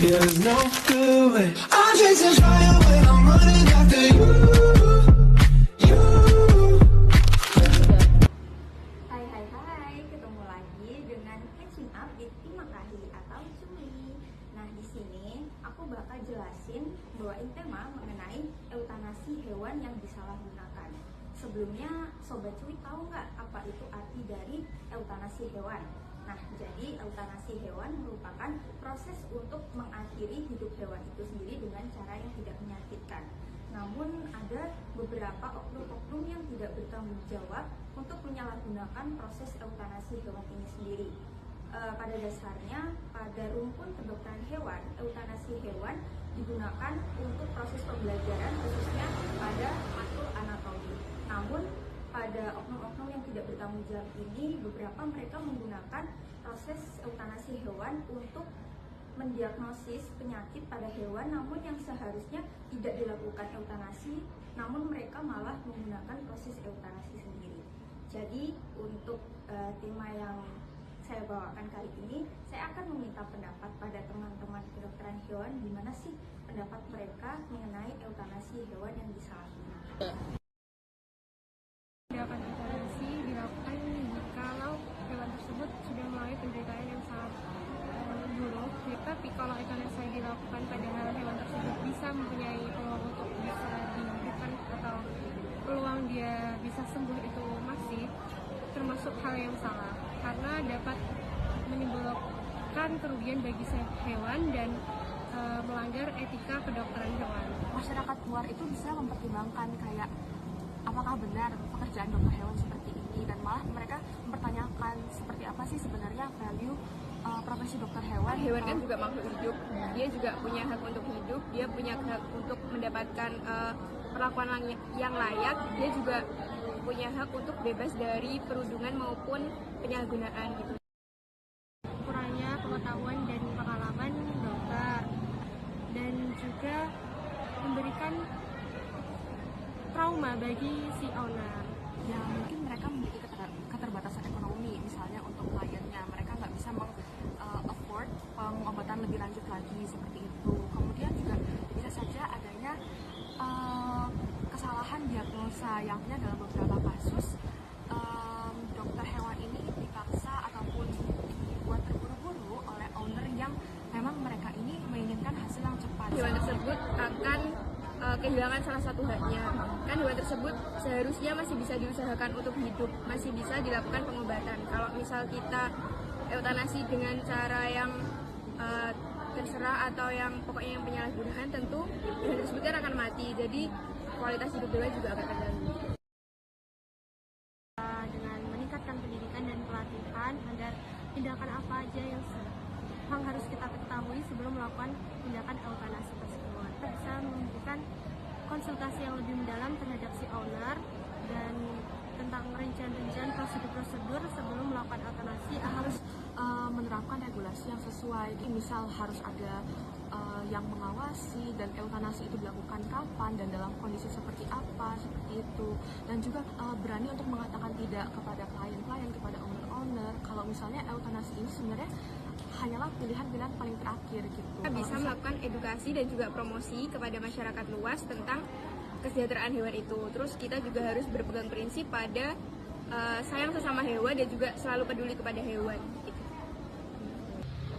There's no good way. I'm chasing fire when I'm running after you. Hai, ketemu lagi dengan catching up with Timakahi atau Cumi. Nah, di sini aku bakal jelasin bawain tema mengenai eutanasi hewan yang disalahgunakan. Sebelumnya, Sobat Cuy tahu nggak apa itu arti dari eutanasi hewan? Nah, jadi eutanasi hewan merupakan proses untuk mengakhiri hidup hewan itu sendiri dengan cara yang tidak menyakitkan. Namun ada beberapa oknum-oknum yang tidak bertanggung jawab untuk menyalahgunakan proses eutanasi hewan ini sendiri. Pada dasarnya, pada rumpun kedokteran hewan, eutanasi hewan digunakan untuk proses pembelajaran khususnya pada matkul anatomi. Namun pada oknum-oknum yang tidak bertanggung jawab ini, beberapa mereka menggunakan proses eutanasi hewan untuk mendiagnosis penyakit pada hewan, namun yang seharusnya tidak dilakukan eutanasi, namun mereka malah menggunakan proses eutanasi sendiri. Jadi untuk tema yang saya bawakan kali ini, saya akan meminta pendapat pada teman-teman kedokteran hewan, gimana sih pendapat mereka mengenai eutanasi hewan yang disalahgunakan. Tindakan eutanasi dilakukan jikalau hewan tersebut sudah melalui penderitaan yang sangat buruk. Tapi kalau eutanasi dilakukan padahal hewan tersebut bisa mempunyai peluang untuk bisa dihidupkan atau peluang dia bisa sembuh, itu masih termasuk hal yang salah karena dapat menimbulkan kerugian bagi hewan dan melanggar etika kedokteran hewan. Masyarakat luar itu bisa mempertimbangkan kayak apakah benar pekerjaan dokter hewan seperti ini, dan malah mereka mempertanyakan seperti apa sih sebenarnya value profesi dokter hewan. Hewan kan juga makhluk hidup, dia juga punya hak untuk hidup, dia punya hak untuk mendapatkan perlakuan yang layak, dia juga punya hak untuk bebas dari perundungan maupun penyalahgunaan gitu. Kurangnya pengetahuan dan pengalaman dokter, dan juga memberikan trauma bagi si owner. Ya mungkin mereka memiliki keterbatasan ekonomi, misalnya untuk kliennya mereka nggak bisa afford pengobatan lebih lanjut lagi seperti itu. Kemudian juga bisa saja adanya kesalahan diagnosa, yang dalam beberapa kasus dokter hewan ini dipaksa ataupun dibuat terburu-buru oleh owner yang memang mereka ini menginginkan hasil yang cepat. Hewan tersebut akan kehilangan salah satu haknya. Kan hewan tersebut seharusnya masih bisa diusahakan untuk hidup, masih bisa dilakukan pengobatan. Kalau misal kita eutanasi dengan cara yang terserah atau yang pokoknya yang penyalahgunaan, tentu hewan tersebut kan akan mati. Jadi kualitas hidup hewan juga akan terganggu. Dengan meningkatkan pendidikan dan pelatihan agar tindakan apa aja yang harus kita ketahui sebelum melakukan tindakan eutanasi tersebut. Kita bisa memberikan konsultasi yang lebih mendalam terhadap si owner dan tentang rincian-rincian prosedur-prosedur sebelum melakukan eutanasi. Harus menerapkan regulasi yang sesuai. Misal harus ada yang mengawasi, dan eutanasi itu dilakukan kapan dan dalam kondisi seperti apa, seperti itu. Dan juga berani untuk mengatakan tidak kepada klien-klien, kepada owner-owner kalau misalnya eutanasi ini sebenarnya hanyalah pilihan-pilihan paling terakhir gitu. Kita bisa melakukan edukasi dan juga promosi kepada masyarakat luas tentang kesejahteraan hewan itu. Terus kita juga harus berpegang prinsip pada sayang sesama hewan dan juga selalu peduli kepada hewan gitu.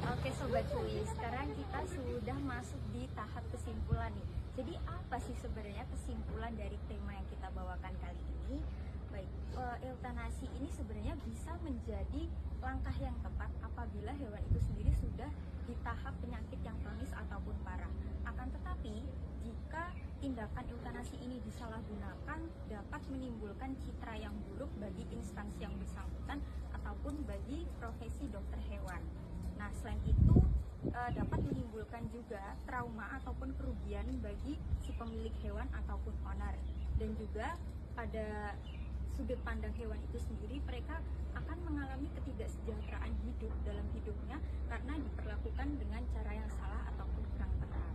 Oke Sobat Cuy, sekarang kita sudah masuk di tahap kesimpulan nih. Jadi apa sih sebenarnya kesimpulan dari tema yang kita bawakan kali ini? Baik, eutanasi ini sebenarnya bisa menjadi langkah yang tepat apabila hewan itu sendiri sudah di tahap penyakit yang kronis ataupun parah. Akan tetapi, jika tindakan eutanasi ini disalahgunakan, dapat menimbulkan citra yang buruk bagi instansi yang bersangkutan ataupun bagi profesi dokter hewan. Nah, selain itu dapat menimbulkan juga trauma ataupun kerugian bagi si pemilik hewan ataupun owner. Dan juga pada sudut pandang hewan itu sendiri, mereka akan mengalami ketidaksejahteraan hidup dalam hidupnya karena diperlakukan dengan cara yang salah ataupun kurang tepat.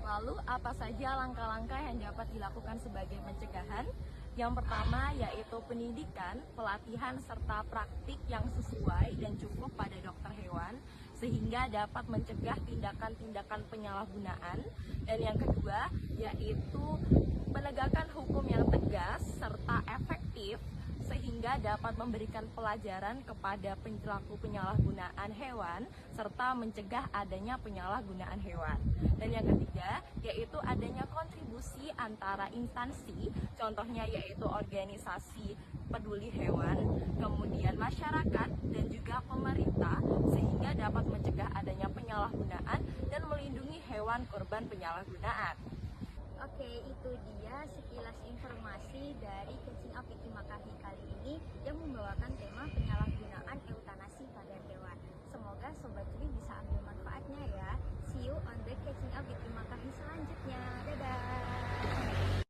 Lalu apa saja langkah-langkah yang dapat dilakukan sebagai pencegahan? Yang pertama yaitu pendidikan, pelatihan, serta praktik yang sesuai dan cukup pada dokter hewan. sehingga dapat mencegah tindakan-tindakan penyalahgunaan. Dan yang kedua yaitu penegakan hukum yang tegas serta efektif sehingga dapat memberikan pelajaran kepada pelaku penyalahgunaan hewan serta mencegah adanya penyalahgunaan hewan. Dan yang ketiga yaitu adanya kontribusi antara instansi, contohnya yaitu organisasi peduli hewan, kemudian masyarakat dan juga pemerintah sehingga dapat mencegah adanya penyalahgunaan dan melindungi hewan korban penyalahgunaan. Oke, itu dia sekilas informasi dari Catching Up